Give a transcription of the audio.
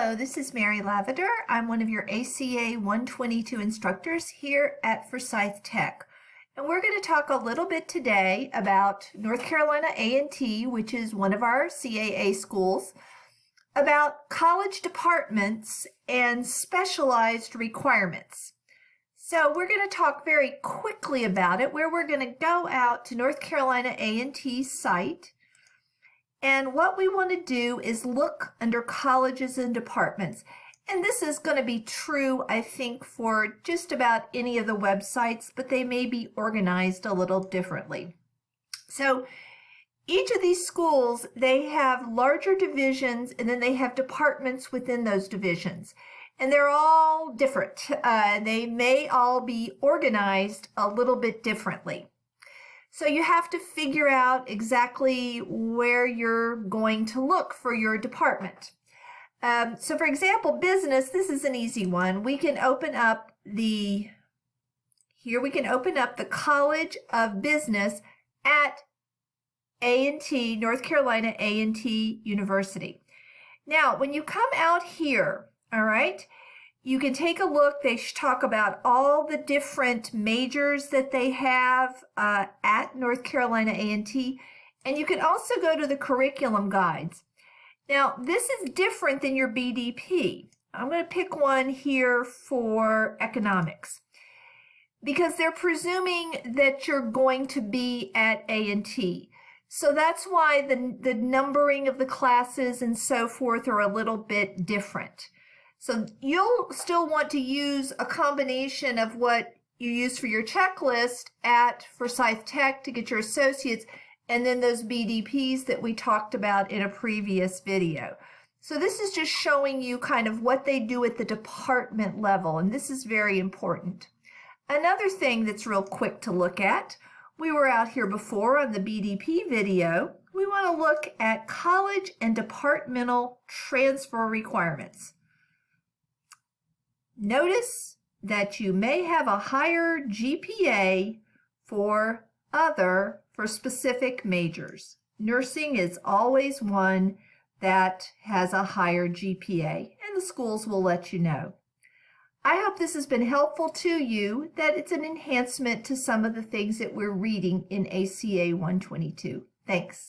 Hello, this is Mary Lavender. I'm one of your ACA 122 instructors here at Forsyth Tech. And we're going to talk a little bit today about North Carolina A&T, which is one of our CAA schools, about college departments and specialized requirements. So we're going to talk very quickly about it, where we're going to go out to North Carolina A&T's site. And what we want to do is look under colleges and departments. And this is going to be true, I think, for just about any of the websites, but they may be organized a little differently. So each of these schools, they have larger divisions, and then they have departments within those divisions. And they're all different. They may all be organized a little bit differently. So you have to figure out exactly where you're going to look for your department. So for example, business, this is an easy one. We can open up the College of Business at A&T, North Carolina A&T University. Now, when you come out here, all right, you can take a look. They talk about all the different majors that they have at North Carolina A&T, and you can also go to the curriculum guides. Now, this is different than your BDP. I'm going to pick one here for economics because they're presuming that you're going to be at A&T. So that's why the numbering of the classes and so forth are a little bit different. So you'll still want to use a combination of what you use for your checklist at Forsyth Tech to get your associates, and then those BDPs that we talked about in a previous video. So this is just showing you kind of what they do at the department level, and this is very important. Another thing that's real quick to look at, we were out here before on the BDP video, we want to look at college and departmental transfer requirements. Notice that you may have a higher GPA for specific majors. Nursing is always one that has a higher GPA, and the schools will let you know. I hope this has been helpful to you, that it's an enhancement to some of the things that we're reading in ACA 122. Thanks.